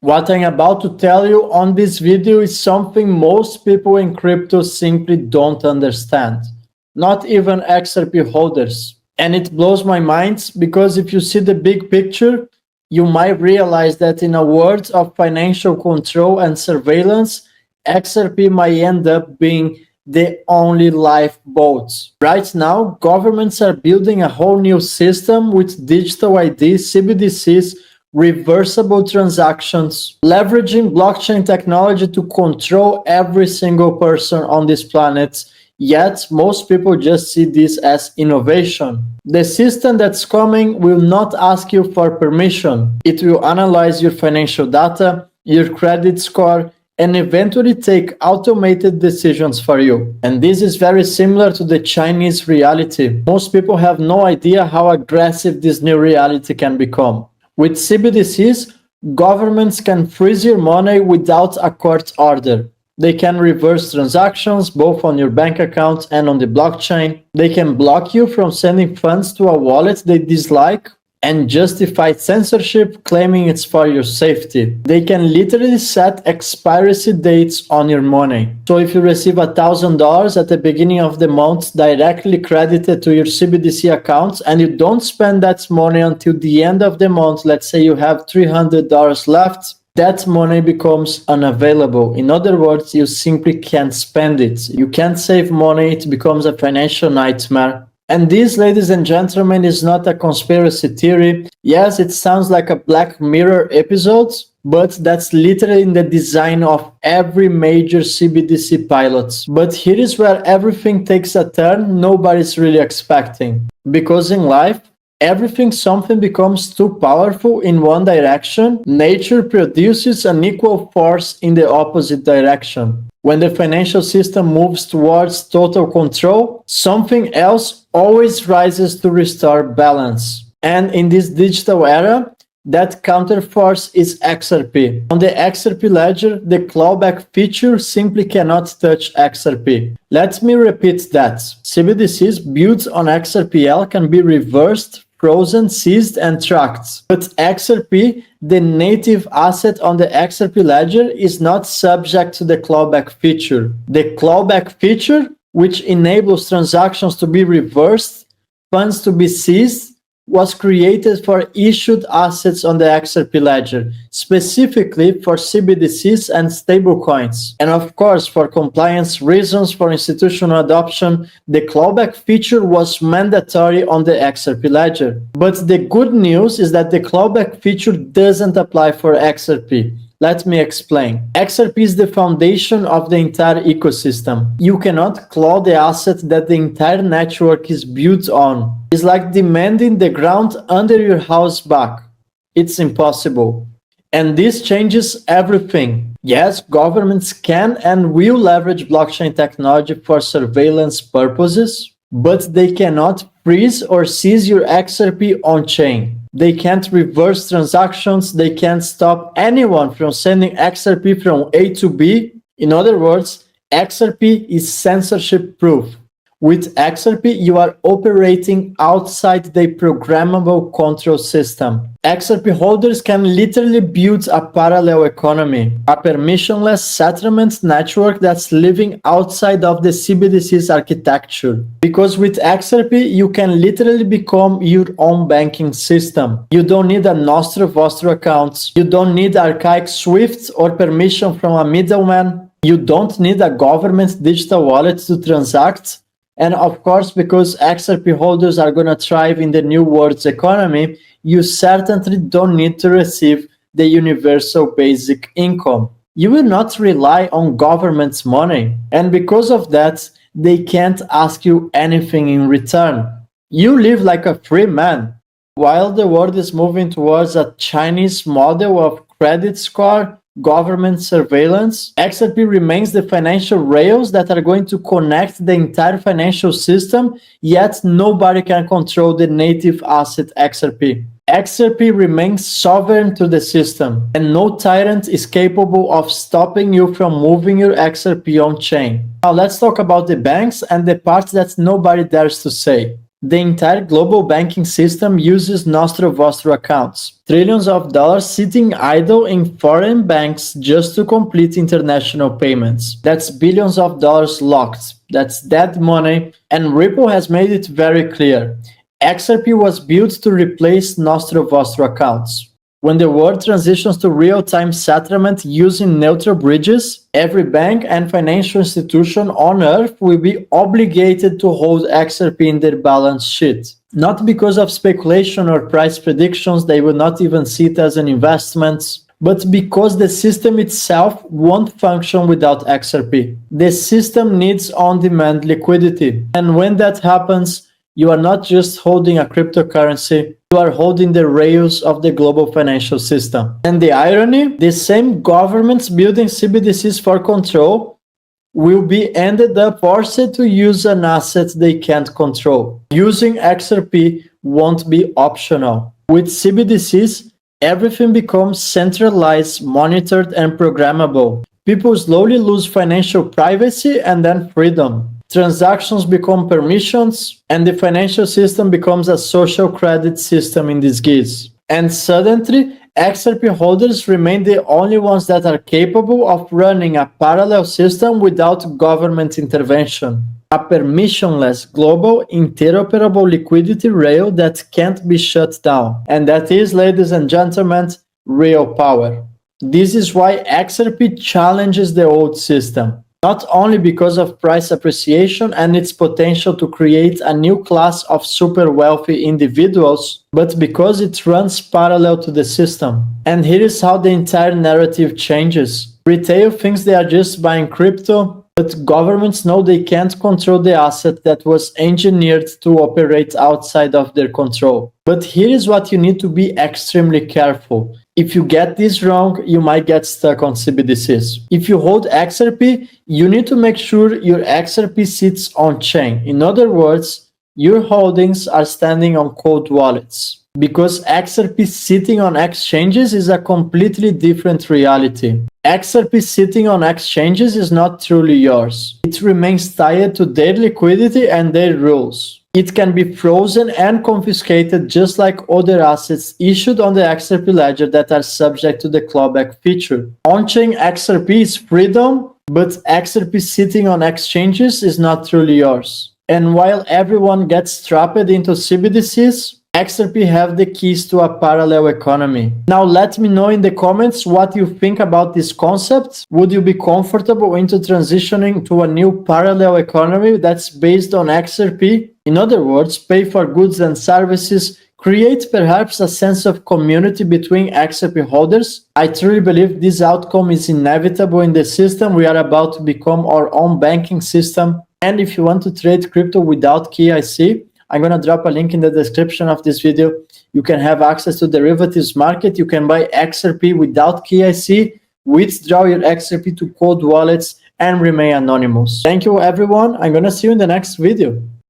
What I'm about to tell you on this video is something most people in crypto simply don't understand. Not even XRP holders. And it blows my mind because if you see the big picture, you might realize that in a world of financial control and surveillance, XRP might end up being the only lifeboat. Right now, governments are building a whole new system with digital ID, CBDCs, reversible transactions, leveraging blockchain technology to control every single person on this planet. Yet, most people just see this as innovation. The system that's coming will not ask you for permission. It will analyze your financial data, your credit score, and eventually take automated decisions for you. And this is very similar to the Chinese reality. Most people have no idea how aggressive this new reality can become. With CBDCs, governments can freeze your money without a court order. They can reverse transactions both on your bank account and on the blockchain. They can block you from sending funds to a wallet they dislike and justify censorship, claiming it's for your safety. They can literally set expiry dates on your money. So if you receive $1,000 at the beginning of the month directly credited to your CBDC account and you don't spend that money until the end of the month, let's say you have $300 left, that money becomes unavailable. In other words, you simply can't spend it. You can't save money, it becomes a financial nightmare. And this, ladies and gentlemen, is not a conspiracy theory. Yes, it sounds like a Black Mirror episode, but that's literally in the design of every major CBDC pilot. But here is where everything takes a turn nobody's really expecting. Because in life, something becomes too powerful in one direction, nature produces an equal force in the opposite direction. When the financial system moves towards total control, something else always rises to restore balance. And in this digital era, that counterforce is XRP. On the XRP ledger, the clawback feature simply cannot touch XRP. Let me repeat that. CBDCs built on XRPL can be reversed, frozen, seized, and tracked. But XRP, the native asset on the XRP ledger, is not subject to the clawback feature. The clawback feature, which enables transactions to be reversed, funds to be seized, was created for issued assets on the XRP ledger, specifically for CBDCs and stablecoins. And of course, for compliance reasons, for institutional adoption, the clawback feature was mandatory on the XRP ledger. But the good news is that the clawback feature doesn't apply for XRP. Let me explain. XRP is the foundation of the entire ecosystem. You cannot claw the asset that the entire network is built on. It's like demanding the ground under your house back. It's impossible. And this changes everything. Yes, governments can and will leverage blockchain technology for surveillance purposes, but they cannot freeze or seize your XRP on-chain. They can't reverse transactions, they can't stop anyone from sending XRP from A to B. In other words, XRP is censorship proof. With XRP, you are operating outside the programmable control system. XRP holders can literally build a parallel economy, a permissionless settlement network that's living outside of the CBDC's architecture. Because with XRP, you can literally become your own banking system. You don't need a Nostro Vostro account. You don't need archaic SWIFT or permission from a middleman. You don't need a government digital wallet to transact. And of course, because XRP holders are going to thrive in the new world's economy, you certainly don't need to receive the universal basic income. You will not rely on government's money. And because of that, they can't ask you anything in return. You live like a free man. While the world is moving towards a Chinese model of credit score, government surveillance, XRP remains the financial rails that are going to connect the entire financial system, yet nobody can control the native asset XRP. XRP remains sovereign to the system, and no tyrant is capable of stopping you from moving your XRP on-chain. Now let's talk about the banks and the part that nobody dares to say. The entire global banking system uses nostro-vostro accounts, trillions of dollars sitting idle in foreign banks just to complete international payments. That's billions of dollars locked. That's dead money, and Ripple has made it very clear. XRP was built to replace nostro-vostro accounts. When the world transitions to real-time settlement using neutral bridges, every bank and financial institution on Earth will be obligated to hold XRP in their balance sheet. Not because of speculation or price predictions, they will not even see it as an investment, but because the system itself won't function without XRP. The system needs on-demand liquidity, and when that happens, you are not just holding a cryptocurrency, you are holding the rails of the global financial system. And the irony, the same governments building CBDCs for control will be ended up forced to use an asset they can't control. Using XRP won't be optional. With CBDCs, everything becomes centralized, monitored, and programmable. People slowly lose financial privacy and then freedom. Transactions become permissions, and the financial system becomes a social credit system in disguise. And suddenly, XRP holders remain the only ones that are capable of running a parallel system without government intervention. A permissionless, global, interoperable liquidity rail that can't be shut down. And that is, ladies and gentlemen, real power. This is why XRP challenges the old system. Not only because of price appreciation and its potential to create a new class of super wealthy individuals, but because it runs parallel to the system. And here is how the entire narrative changes. Retail thinks they are just buying crypto, but governments know they can't control the asset that was engineered to operate outside of their control. But here is what you need to be extremely careful. If you get this wrong, you might get stuck on CBDCs. If you hold XRP, you need to make sure your XRP sits on-chain. In other words, your holdings are standing on cold wallets. Because XRP sitting on exchanges is a completely different reality. XRP sitting on exchanges is not truly yours. It remains tied to their liquidity and their rules. It can be frozen and confiscated just like other assets issued on the XRP ledger that are subject to the clawback feature. On-chain XRP is freedom, but XRP sitting on exchanges is not truly yours. And while everyone gets trapped into CBDCs, XRP have the keys to a parallel economy. Now let me know in the comments what you think about this concept. Would you be comfortable into transitioning to a new parallel economy that's based on XRP? In other words, pay for goods and services, create perhaps a sense of community between XRP holders? I truly believe this outcome is inevitable in the system. We are about to become our own banking system. And if you want to trade crypto without KYC, I'm going to drop a link in the description of this video. You can have access to derivatives market. You can buy XRP without KYC, withdraw your XRP to cold wallets, and remain anonymous. Thank you, everyone. I'm going to see you in the next video.